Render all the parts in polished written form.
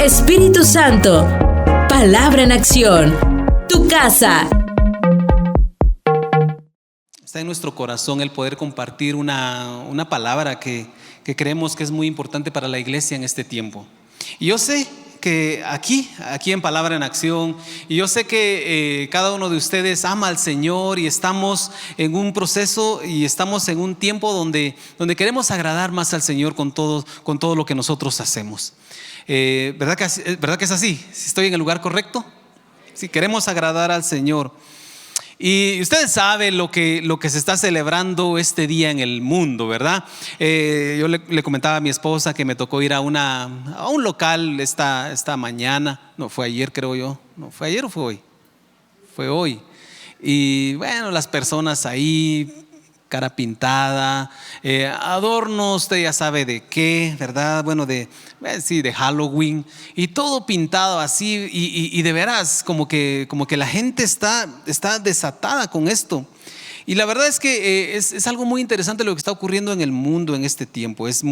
Espíritu Santo, palabra en acción, tu casa. Está en nuestro corazón el poder compartir una palabra que creemos que es muy importante para la iglesia en este tiempo. Y yo sé que aquí en Palabra en Acción, y yo sé que cada uno de ustedes ama al Señor y estamos en un proceso y estamos en un tiempo donde queremos agradar más al Señor con todo lo que nosotros hacemos. ¿Verdad que es así? ¿Si estoy en el lugar correcto? Si queremos agradar al Señor. Y ustedes saben lo que se está celebrando este día en el mundo, ¿verdad? Yo le comentaba a mi esposa que me tocó ir a un local esta mañana. No, fue ayer, creo yo. No, ¿fue ayer o fue hoy? Fue hoy. Y bueno, las personas ahí, cara pintada, adornos, usted ya sabe de qué, ¿verdad? Bueno, de Halloween, y todo pintado así, y de veras como que la gente está desatada con esto. Y la verdad es que es algo muy interesante lo que está ocurriendo en el mundo en este tiempo. Es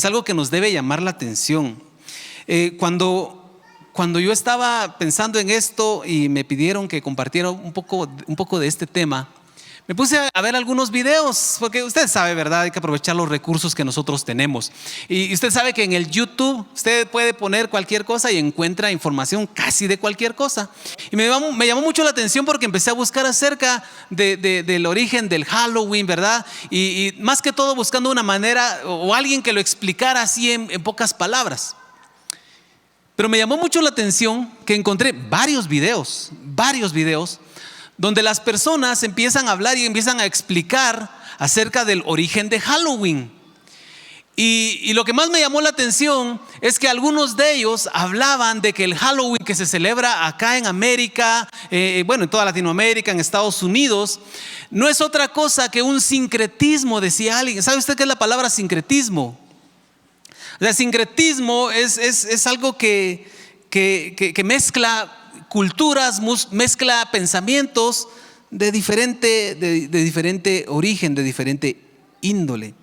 algo que nos debe llamar la atención. Cuando yo estaba pensando en esto y me pidieron que compartiera un poco de este tema, me puse a ver algunos videos, porque usted sabe, ¿verdad? Hay que aprovechar los recursos que nosotros tenemos. Y usted sabe que en el YouTube usted puede poner cualquier cosa y encuentra información casi de cualquier cosa. Y me llamó mucho la atención porque empecé a buscar acerca del origen del Halloween, ¿verdad? Y más que todo buscando una manera o alguien que lo explicara así en pocas palabras. Pero me llamó mucho la atención que encontré varios videos donde las personas empiezan a hablar y empiezan a explicar acerca del origen de Halloween. Y lo que más me llamó la atención es que algunos de ellos hablaban de que el Halloween que se celebra acá en América, en toda Latinoamérica, en Estados Unidos, no es otra cosa que un sincretismo, decía alguien. ¿Sabe usted qué es la palabra sincretismo? O sea, sincretismo es algo que mezcla culturas, mezcla pensamientos de diferente origen, de diferente índole.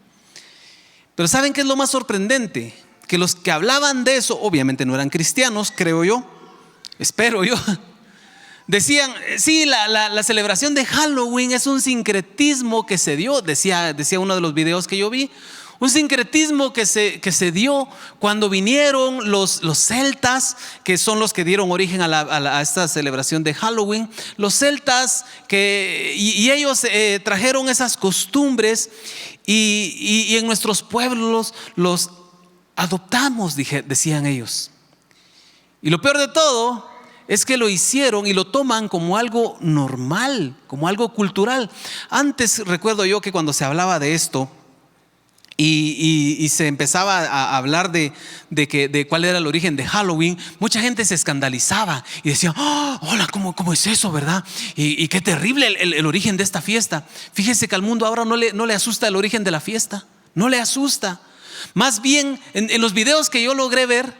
Pero ¿saben qué es lo más sorprendente? Que los que hablaban de eso obviamente no eran cristianos, creo yo, espero yo. Decían, sí, la celebración de Halloween es un sincretismo que se dio, decía uno de los videos que yo vi. Un sincretismo que se dio cuando vinieron los celtas, que son los que dieron origen a esta celebración de Halloween. Los celtas y ellos trajeron esas costumbres y en nuestros pueblos los adoptamos, decían ellos. Y lo peor de todo es que lo hicieron y lo toman como algo normal, como algo cultural. Antes recuerdo yo que cuando se hablaba de esto, y se empezaba a hablar de cuál era el origen de Halloween, mucha gente se escandalizaba y decía, hola, ¿cómo es eso, verdad? Y qué terrible el origen de esta fiesta. Fíjese que al mundo ahora no le asusta el origen de la fiesta, no le asusta. Más bien, en los videos que yo logré ver,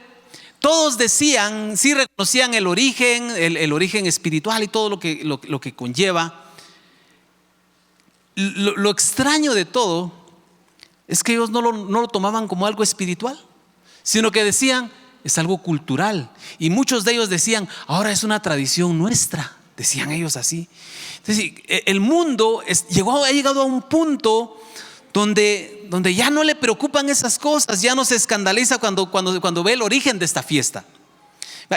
todos decían, sí reconocían el origen espiritual y todo lo que conlleva. Lo extraño de todo es que ellos no lo tomaban como algo espiritual, sino que decían, es algo cultural. Y muchos de ellos decían, ahora es una tradición nuestra, decían ellos así. Entonces, el mundo ha llegado a un punto donde ya no le preocupan esas cosas, ya no se escandaliza cuando ve el origen de esta fiesta.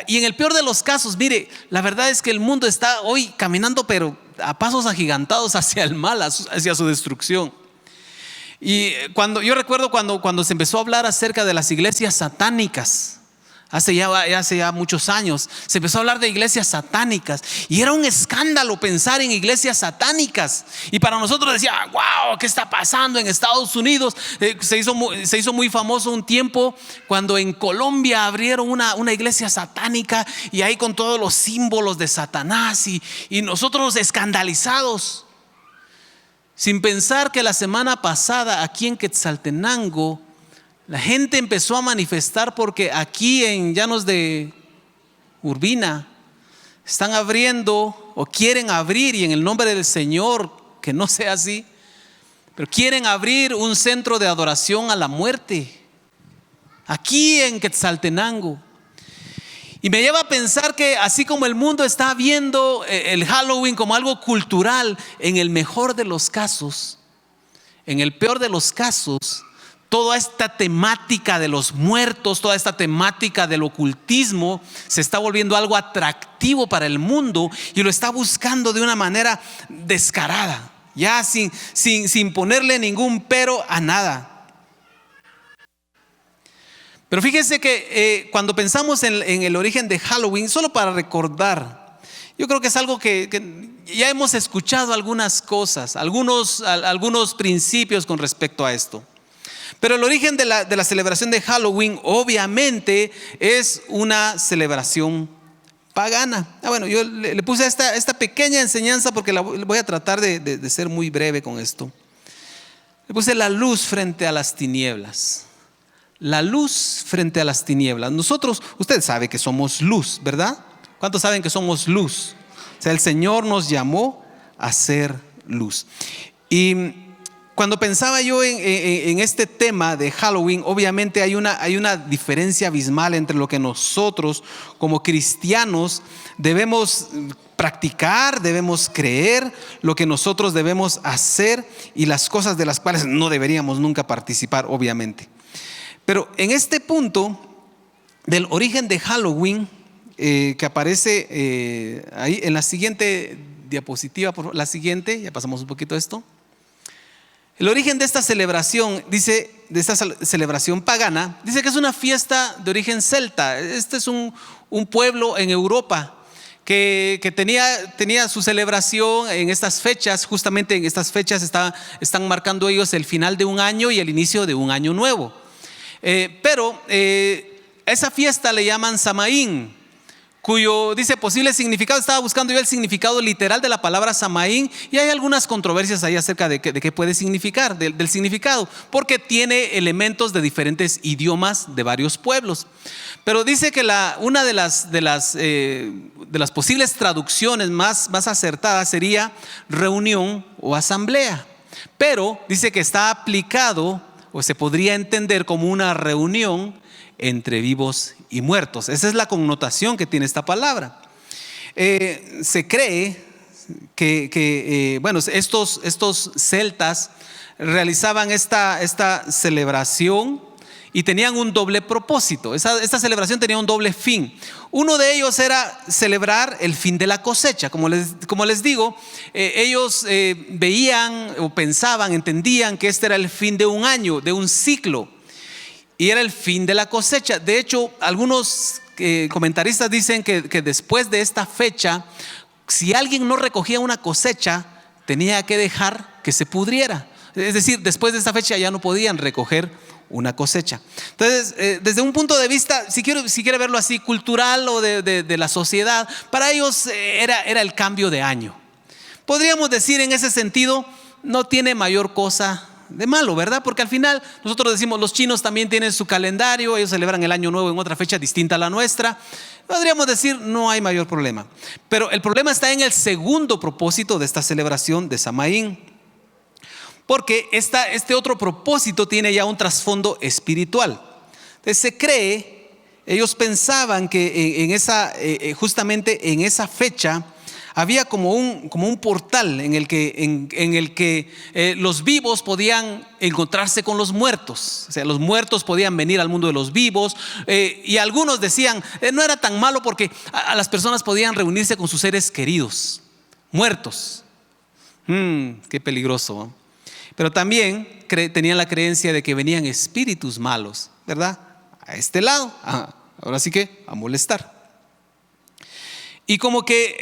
Y en el peor de los casos, mire, la verdad es que el mundo está hoy caminando pero a pasos agigantados hacia el mal, hacia su destrucción. Y yo recuerdo cuando se empezó a hablar acerca de las iglesias satánicas, hace ya muchos años, se empezó a hablar de iglesias satánicas y era un escándalo pensar en iglesias satánicas. Y para nosotros decía, wow, ¿qué está pasando en Estados Unidos? Se hizo muy famoso un tiempo cuando en Colombia abrieron una iglesia satánica y ahí con todos los símbolos de Satanás y nosotros escandalizados. Sin pensar que la semana pasada aquí en Quetzaltenango la gente empezó a manifestar porque aquí en Llanos de Urbina están abriendo o quieren abrir, y en el nombre del Señor que no sea así, pero quieren abrir un centro de adoración a la muerte aquí en Quetzaltenango. Y me lleva a pensar que así como el mundo está viendo el Halloween como algo cultural, en el mejor de los casos, en el peor de los casos, toda esta temática de los muertos, toda esta temática del ocultismo se está volviendo algo atractivo para el mundo y lo está buscando de una manera descarada, ya sin ponerle ningún pero a nada. Pero fíjense que cuando pensamos en el origen de Halloween, solo para recordar, yo creo que es algo que ya hemos escuchado algunas cosas, algunos principios con respecto a esto. Pero el origen de la celebración de Halloween obviamente es una celebración pagana. Bueno, yo le puse esta pequeña enseñanza porque voy a tratar de ser muy breve con esto. Le puse la luz frente a las tinieblas. La luz frente a las tinieblas. Nosotros, usted sabe que somos luz, ¿verdad? ¿Cuántos saben que somos luz? O sea, el Señor nos llamó a ser luz. Y cuando pensaba yo en este tema de Halloween, obviamente hay una diferencia abismal entre lo que nosotros como cristianos debemos practicar, debemos creer, lo que nosotros debemos hacer y las cosas de las cuales no deberíamos nunca participar, obviamente. Pero en este punto del origen de Halloween, que aparece ahí en la siguiente diapositiva, por la siguiente, ya pasamos un poquito esto. El origen de esta celebración, dice, de esta celebración pagana, dice que es una fiesta de origen celta. Este es un pueblo en Europa que tenía su celebración en estas fechas. Justamente en estas fechas están marcando ellos el final de un año y el inicio de un año nuevo. Pero a esa fiesta le llaman Samaín, cuyo dice posible significado. Estaba buscando yo el significado literal de la palabra Samaín y hay algunas controversias ahí acerca de qué puede significar, del significado, porque tiene elementos de diferentes idiomas de varios pueblos. Pero dice que una de las posibles traducciones más acertadas sería reunión o asamblea, pero dice que está aplicado o se podría entender como una reunión entre vivos y muertos. Esa es la connotación que tiene esta palabra. Se cree que estos celtas realizaban esta celebración y tenían un doble propósito. Esta celebración tenía un doble fin. Uno de ellos era celebrar el fin de la cosecha. Como les digo, ellos veían o pensaban, entendían que este era el fin de un año, de un ciclo, y era el fin de la cosecha. De hecho, algunos comentaristas dicen que después de esta fecha, si alguien no recogía una cosecha, tenía que dejar que se pudriera. Es decir, después de esta fecha ya no podían recoger una cosecha. Entonces, desde un punto de vista, si quiere verlo así, cultural o de la sociedad, para ellos era el cambio de año. Podríamos decir en ese sentido, no tiene mayor cosa de malo, ¿verdad? Porque al final nosotros decimos, los chinos también tienen su calendario, ellos celebran el año nuevo en otra fecha distinta a la nuestra. Podríamos decir, no hay mayor problema. Pero el problema está en el segundo propósito de esta celebración de Samaín. Porque este otro propósito tiene ya un trasfondo espiritual. Entonces se cree, ellos pensaban que justamente en esa fecha había como un portal en el que los vivos podían encontrarse con los muertos. O sea, los muertos podían venir al mundo de los vivos. Y algunos decían, no era tan malo porque a las personas podían reunirse con sus seres queridos, muertos. Qué peligroso, ¿no? Pero también tenían la creencia de que venían espíritus malos, ¿verdad? A este lado, ahora sí que a molestar. Y como que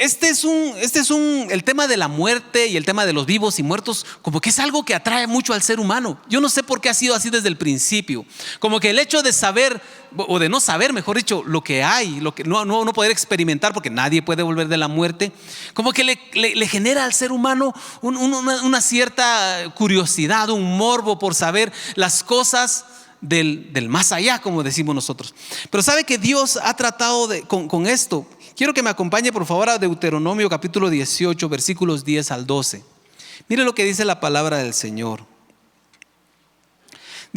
el tema de la muerte y el tema de los vivos y muertos, como que es algo que atrae mucho al ser humano. Yo no sé por qué ha sido así desde el principio. Como que el hecho de saber, o de no saber, mejor dicho, lo que hay, lo que no poder experimentar, porque nadie puede volver de la muerte, como que le genera al ser humano una cierta curiosidad, un morbo por saber las cosas del más allá, como decimos nosotros. Pero sabe que Dios ha tratado con esto. Quiero que me acompañe por favor a Deuteronomio capítulo 18, versículos 10 al 12. Mire lo que dice la palabra del Señor.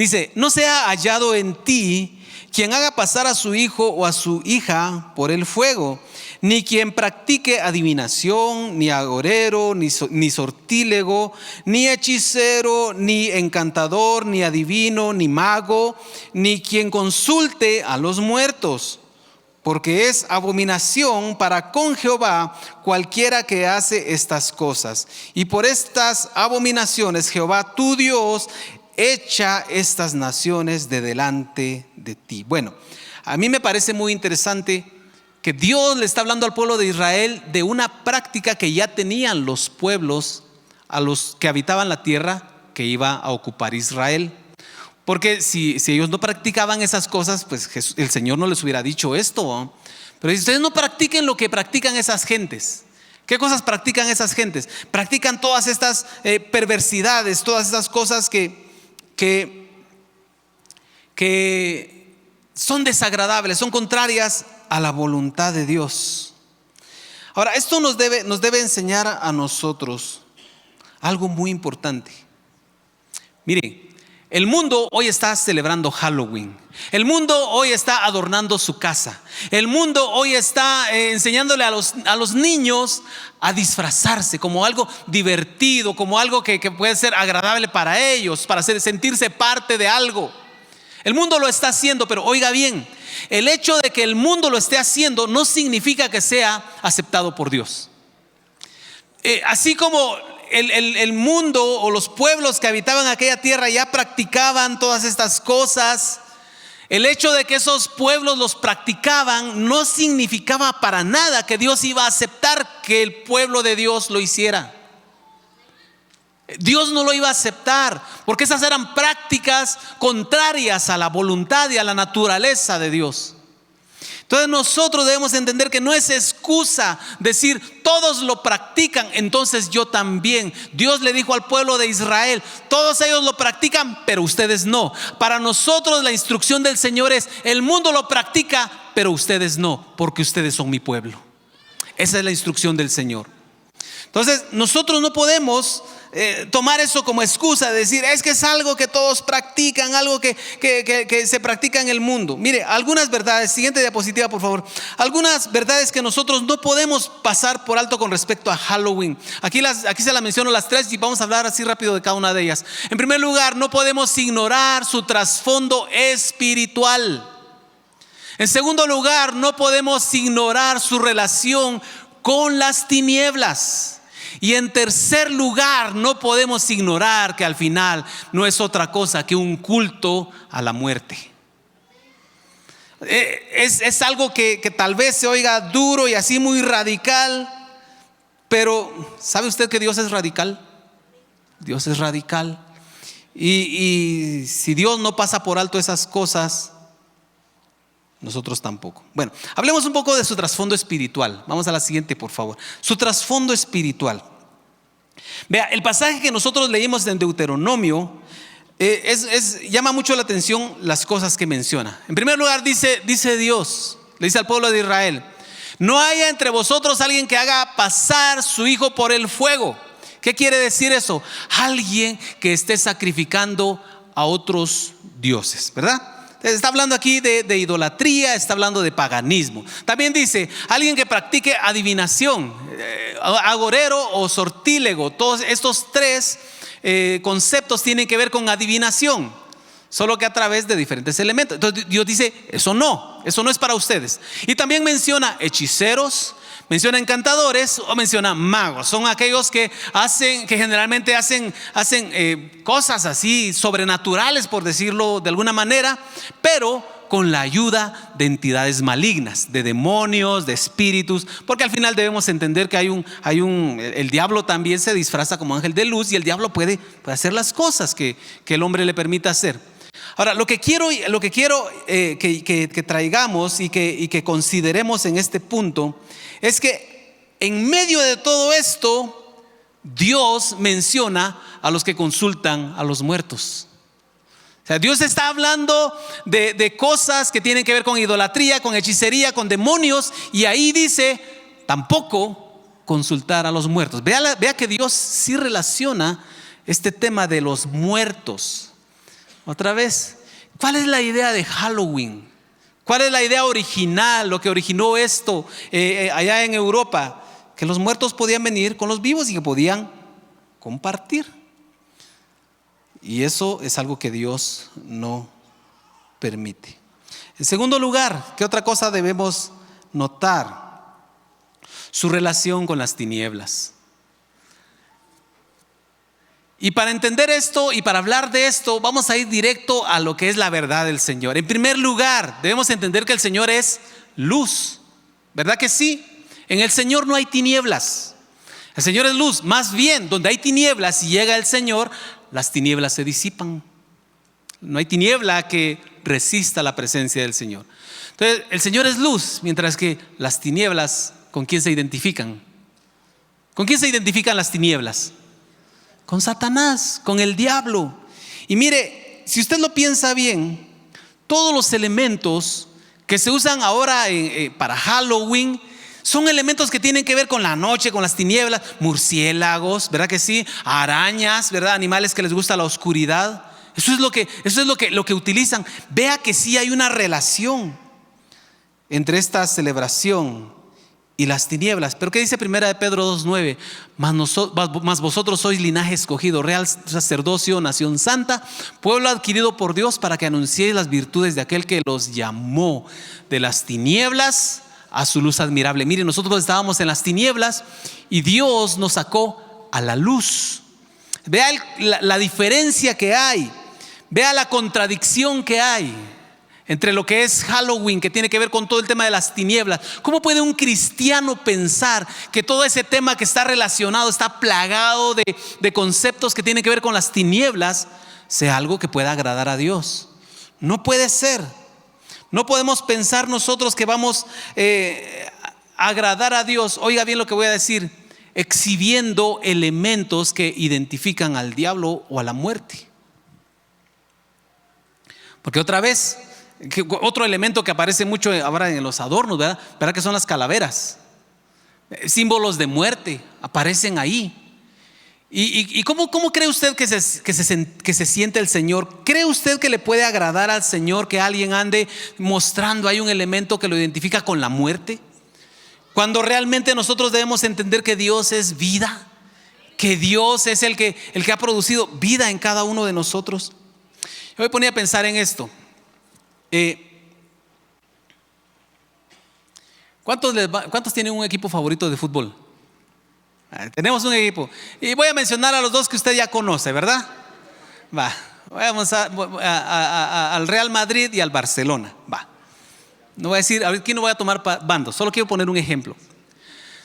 Dice: no sea hallado en ti quien haga pasar a su hijo o a su hija por el fuego, ni quien practique adivinación, ni agorero, ni sortílego, ni hechicero, ni encantador, ni adivino, ni mago, ni quien consulte a los muertos, porque es abominación para con Jehová cualquiera que hace estas cosas. Y por estas abominaciones Jehová tu Dios echa estas naciones de delante de ti. Bueno, a mí me parece muy interesante que Dios le está hablando al pueblo de Israel de una práctica que ya tenían los pueblos a los que habitaban la tierra que iba a ocupar Israel. Porque si ellos no practicaban esas cosas, pues el Señor no les hubiera dicho esto, ¿no? Pero si ustedes no practiquen lo que practican esas gentes. ¿Qué cosas practican esas gentes? Practican todas estas perversidades, todas estas cosas que son desagradables, son contrarias a la voluntad de Dios. Ahora, esto nos debe enseñar a nosotros algo muy importante. Mire, el mundo hoy está celebrando Halloween. El mundo hoy está adornando su casa. El mundo hoy está enseñándole a los niños a disfrazarse como algo divertido, como algo que puede ser agradable para ellos, para sentirse parte de algo. El mundo lo está haciendo, pero oiga bien, el hecho de que el mundo lo esté haciendo no significa que sea aceptado por Dios. Así como el mundo o los pueblos que habitaban aquella tierra ya practicaban todas estas cosas, el hecho de que esos pueblos los practicaban no significaba para nada que Dios iba a aceptar que el pueblo de Dios lo hiciera. Dios no lo iba a aceptar porque esas eran prácticas contrarias a la voluntad y a la naturaleza de Dios. Entonces nosotros debemos entender que no es excusa decir todos lo practican, entonces yo también. Dios le dijo al pueblo de Israel: todos ellos lo practican, pero ustedes no. Para nosotros la instrucción del Señor es: el mundo lo practica, pero ustedes no, porque ustedes son mi pueblo. Esa es la instrucción del Señor. Entonces nosotros no podemos tomar eso como excusa de decir es que es algo que todos practican, algo que se practica en el mundo. Mire, algunas verdades, siguiente diapositiva por favor, algunas verdades que nosotros no podemos pasar por alto con respecto a Halloween. Aquí se las menciono las tres y vamos a hablar así rápido de cada una de ellas. En primer lugar, no podemos ignorar su trasfondo espiritual. En segundo lugar, no podemos ignorar su relación con las tinieblas. Y en tercer lugar, no podemos ignorar que al final no es otra cosa que un culto a la muerte. Es algo que tal vez se oiga duro y así muy radical, pero ¿sabe usted que Dios es radical? Dios es radical. Y si Dios no pasa por alto esas cosas, nosotros tampoco. Bueno, hablemos un poco de su trasfondo espiritual. Vamos a la siguiente, por favor. Su trasfondo espiritual. Vea, el pasaje que nosotros leímos en Deuteronomio llama mucho la atención las cosas que menciona. En primer lugar dice Dios, le dice al pueblo de Israel: no haya entre vosotros alguien que haga pasar su hijo por el fuego. ¿Qué quiere decir eso? Alguien que esté sacrificando a otros dioses, ¿verdad? Está hablando aquí de idolatría, está hablando de paganismo. También dice alguien que practique adivinación, agorero o sortílego. Todos estos tres conceptos tienen que ver con adivinación, solo que a través de diferentes elementos. Entonces Dios dice: eso no es para ustedes. Y también menciona hechiceros, menciona encantadores o menciona magos. Son aquellos que generalmente hacen cosas así sobrenaturales, por decirlo de alguna manera, pero con la ayuda de entidades malignas, de demonios, de espíritus, porque al final debemos entender que el diablo también se disfraza como ángel de luz y el diablo puede hacer las cosas que el hombre le permita hacer. Ahora, lo que quiero que traigamos y que consideremos en este punto es que en medio de todo esto, Dios menciona a los que consultan a los muertos. O sea, Dios está hablando de cosas que tienen que ver con idolatría, con hechicería, con demonios, y ahí dice: tampoco consultar a los muertos. Vea que Dios sí relaciona este tema de los muertos. Otra vez, ¿cuál es la idea de Halloween? ¿Cuál es la idea original, lo que originó esto allá en Europa? Que los muertos podían venir con los vivos y que podían compartir. Y eso es algo que Dios no permite. En segundo lugar, ¿qué otra cosa debemos notar? Su relación con las tinieblas. Y para entender esto y para hablar de esto, vamos a ir directo a lo que es la verdad del Señor. En primer lugar, debemos entender que el Señor es luz. ¿Verdad que sí? En el Señor no hay tinieblas. El Señor es luz. Más bien, donde hay tinieblas y llega el Señor, las tinieblas se disipan. No hay tiniebla que resista la presencia del Señor. Entonces, el Señor es luz, mientras que las tinieblas, ¿con quién se identifican? ¿Con quién se identifican las tinieblas? Con Satanás, con el diablo. Y mire, si usted lo piensa bien, todos los elementos que se usan ahora para Halloween son elementos que tienen que ver con la noche, con las tinieblas. Murciélagos, ¿verdad que sí? Arañas, ¿verdad? Animales que les gusta la oscuridad. Eso es lo que utilizan. Vea que sí hay una relación entre esta celebración y las tinieblas. Pero ¿qué dice primera de Pedro 2:9? Mas vosotros sois linaje escogido, real sacerdocio, nación santa, pueblo adquirido por Dios, para que anunciéis las virtudes de aquel que los llamó de las tinieblas a su luz admirable. Miren, nosotros estábamos en las tinieblas y Dios nos sacó a la luz. Vea la diferencia que hay. Vea la contradicción que hay entre lo que es Halloween, que tiene que ver con todo el tema de las tinieblas. ¿Cómo puede un cristiano pensar que todo ese tema que está relacionado, está plagado de conceptos que tienen que ver con las tinieblas, sea algo que pueda agradar a Dios? No puede ser. No podemos pensar nosotros que vamos a agradar a Dios, oiga bien lo que voy a decir, exhibiendo elementos que identifican al diablo o a la muerte. Porque otra vez, otro elemento que aparece mucho ahora en los adornos, ¿verdad que son las calaveras? Símbolos de muerte aparecen ahí. ¿Y cómo cree usted que se siente el Señor? ¿Cree usted que le puede agradar al Señor que alguien ande mostrando ahí un elemento que lo identifica con la muerte? Cuando realmente nosotros debemos entender que Dios es vida, que Dios es el que ha producido vida en cada uno de nosotros. Yo me ponía a pensar en esto. ¿Cuántos tienen un equipo favorito de fútbol? Tenemos un equipo. Y voy a mencionar a los dos que usted ya conoce, ¿verdad? Vamos al Real Madrid y al Barcelona. No voy a decir, aquí no voy a tomar bandos, solo quiero poner un ejemplo.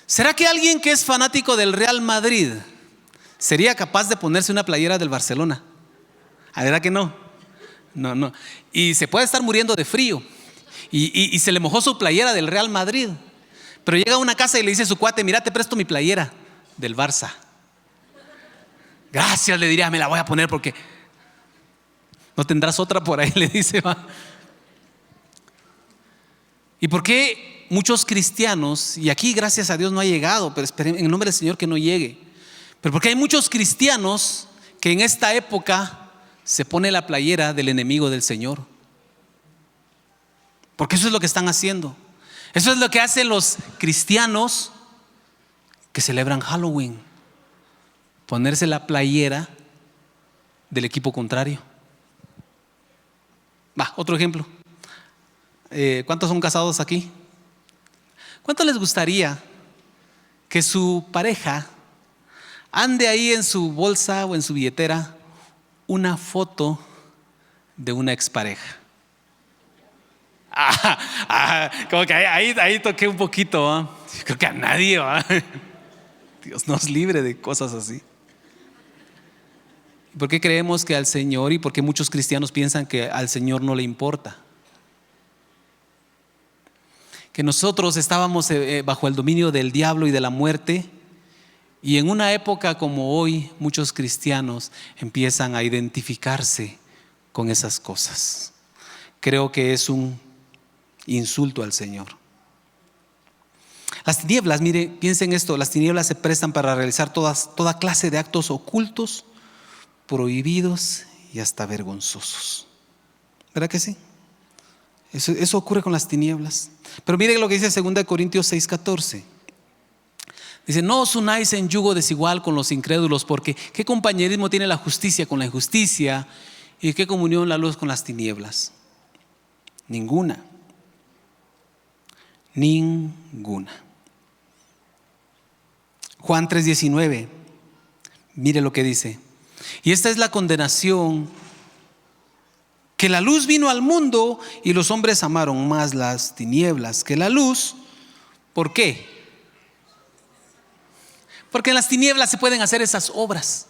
¿Será que alguien que es fanático del Real Madrid sería capaz de ponerse una playera del Barcelona? ¿Verdad que no? No. Y se puede estar muriendo de frío y se le mojó su playera del Real Madrid, pero llega a una casa y le dice a su cuate: mira, te presto mi playera del Barça. Gracias, le diría, me la voy a poner porque no tendrás otra por ahí, le dice. ¿Y por qué muchos cristianos, y aquí gracias a Dios no ha llegado, pero esperen en el nombre del Señor que no llegue, pero porque hay muchos cristianos que en esta época se pone la playera del enemigo del Señor? Porque eso es lo que están haciendo. Eso es lo que hacen los cristianos que celebran Halloween: ponerse la playera del equipo contrario. Otro ejemplo. ¿Cuántos son casados aquí? ¿Cuánto les gustaría que su pareja ande ahí en su bolsa o en su billetera una foto de una expareja? Como que ahí toqué un poquito, creo que a nadie, Dios nos libre de cosas así. ¿Por qué creemos que al Señor, y por qué muchos cristianos piensan que al Señor no le importa? Que nosotros estábamos bajo el dominio del diablo y de la muerte, y en una época como hoy muchos cristianos empiezan a identificarse con esas cosas. Creo que es un insulto al Señor. Las tinieblas, mire, piensen esto: las tinieblas se prestan para realizar toda clase de actos ocultos, prohibidos y hasta vergonzosos. ¿Verdad que sí? Eso ocurre con las tinieblas. Pero mire lo que dice 2 Corintios 6:14. Dice: no os unáis en yugo desigual con los incrédulos, porque ¿qué compañerismo tiene la justicia con la injusticia? ¿Y qué comunión la luz con las tinieblas? Ninguna. Ninguna. Juan 3:19. Mire lo que dice: y esta es la condenación, que la luz vino al mundo y los hombres amaron más las tinieblas que la luz. ¿Por qué? Porque en las tinieblas se pueden hacer esas obras.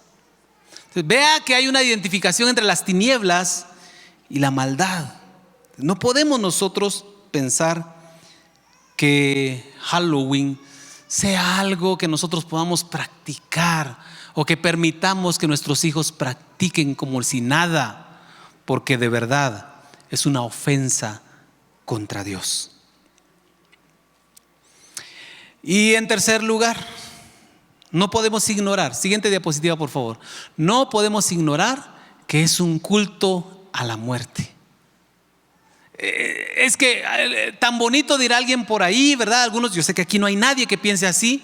Entonces, vea que hay una identificación entre las tinieblas y la maldad. No podemos nosotros pensar que Halloween sea algo que nosotros podamos practicar o que permitamos que nuestros hijos practiquen como si nada, porque de verdad es una ofensa contra Dios. Y en tercer lugar, no podemos ignorar, siguiente diapositiva por favor, no podemos ignorar que es un culto a la muerte. Es que tan bonito dirá alguien por ahí, ¿verdad? Algunos, yo sé que aquí no hay nadie que piense así,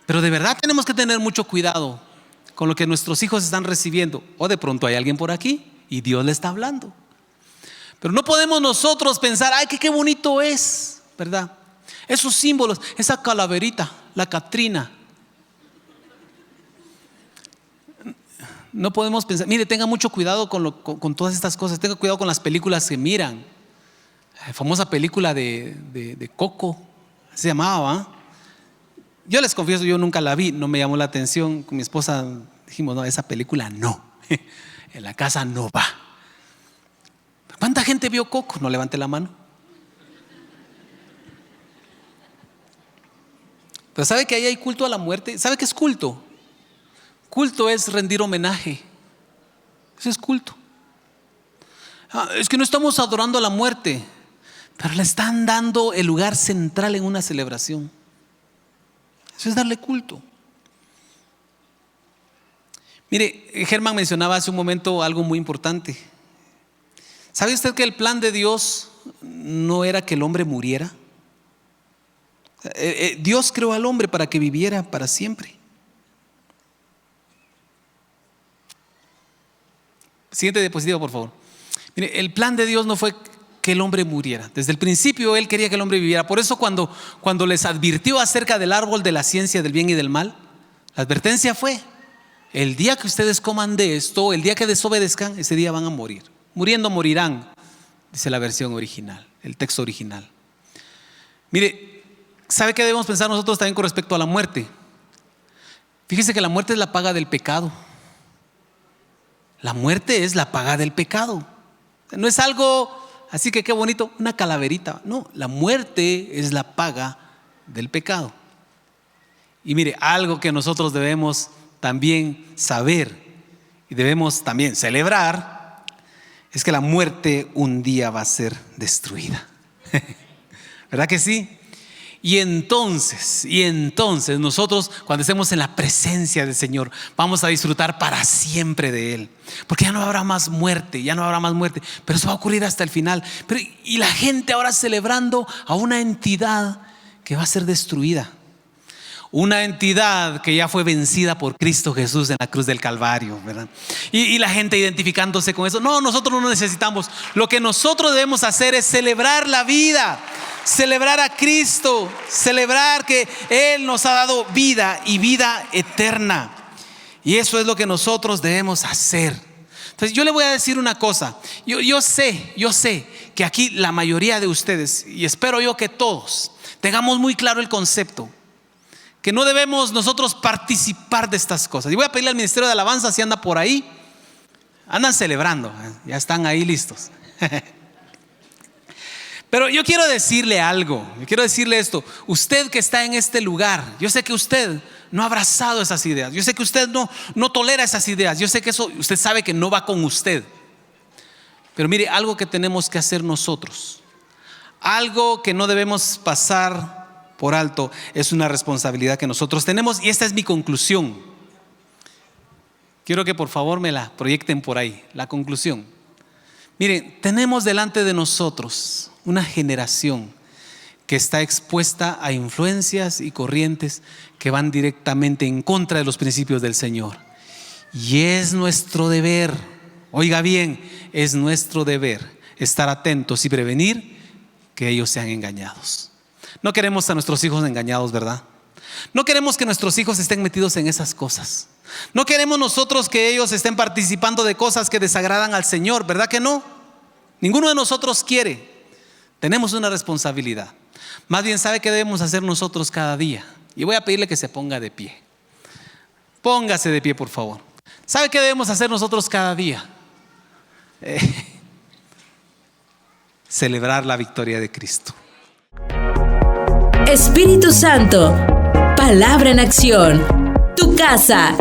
pero de verdad tenemos que tener mucho cuidado con lo que nuestros hijos están recibiendo. O de pronto hay alguien por aquí y Dios le está hablando. Pero no podemos nosotros pensar: ay, qué bonito es, ¿verdad? Esos símbolos, esa calaverita, la Catrina. No podemos pensar, mire, tenga mucho cuidado con todas estas cosas. Tenga cuidado con las películas que miran. La famosa película de Coco, se llamaba, ¿eh? Yo les confieso, yo nunca la vi, no me llamó la atención. Con mi esposa dijimos: no, esa película no, en la casa no va. ¿Cuánta gente vio Coco? No levante la mano. Pero ¿sabe que ahí hay culto a la muerte? ¿Sabe qué es culto? Culto es rendir homenaje. Eso es culto. Es que no estamos adorando a la muerte, pero le están dando el lugar central en una celebración. Eso es darle culto. Mire, Germán mencionaba hace un momento algo muy importante. ¿Sabe usted que el plan de Dios no era que el hombre muriera? Dios creó al hombre para que viviera para siempre. Siguiente diapositiva, por favor. Mire, el plan de Dios no fue que el hombre muriera. Desde el principio Él quería que el hombre viviera. Por eso cuando les advirtió acerca del árbol de la ciencia del bien y del mal, la advertencia fue: el día que ustedes coman de esto, el día que desobedezcan, ese día van a morir. Muriendo morirán, dice la versión original, el texto original. Mire, ¿sabe qué debemos pensar nosotros también con respecto a la muerte? Fíjese que la muerte es la paga del pecado. La muerte es la paga del pecado. No es algo así que qué bonito, una calaverita. No, la muerte es la paga del pecado. Y mire, algo que nosotros debemos también saber y debemos también celebrar es que la muerte un día va a ser destruida. ¿Verdad que sí? Y entonces nosotros, cuando estemos en la presencia del Señor, vamos a disfrutar para siempre de Él, porque ya no habrá más muerte, pero eso va a ocurrir hasta el final. Y la gente ahora celebrando a una entidad que va a ser destruida, una entidad que ya fue vencida por Cristo Jesús en la cruz del Calvario, ¿verdad? Y la gente identificándose con eso. No, nosotros no necesitamos. Lo que nosotros debemos hacer es celebrar la vida, celebrar a Cristo, celebrar que Él nos ha dado vida y vida eterna. Y eso es lo que nosotros debemos hacer. Entonces yo le voy a decir una cosa. Yo sé que aquí la mayoría de ustedes, y espero yo que todos, tengamos muy claro el concepto, que no debemos nosotros participar de estas cosas. Y voy a pedirle al Ministerio de Alabanza, si anda por ahí, andan celebrando, ya están ahí listos. Pero yo quiero decirle algo, yo quiero decirle esto: usted que está en este lugar, yo sé que usted no ha abrazado esas ideas, yo sé que usted no tolera esas ideas, yo sé que eso usted sabe que no va con usted. Pero mire, algo que tenemos que hacer nosotros, algo que no debemos pasar por alto, es una responsabilidad que nosotros tenemos. Y esta es mi conclusión: Quiero que por favor me la proyecten por ahí, la conclusión. Miren, tenemos delante de nosotros una generación que está expuesta a influencias y corrientes que van directamente en contra de los principios del Señor. Y es nuestro deber, oiga bien, es nuestro deber estar atentos y prevenir que ellos sean engañados. No queremos a nuestros hijos engañados, ¿verdad? No queremos que nuestros hijos estén metidos en esas cosas. No queremos nosotros que ellos estén participando de cosas que desagradan al Señor, ¿verdad que no? Ninguno de nosotros quiere. Tenemos una responsabilidad. Más bien, ¿sabe qué debemos hacer nosotros cada día? Y voy a pedirle que se ponga de pie. Póngase de pie, por favor. ¿Sabe qué debemos hacer nosotros cada día? Celebrar la victoria de Cristo. Espíritu Santo, palabra en acción. Tu casa.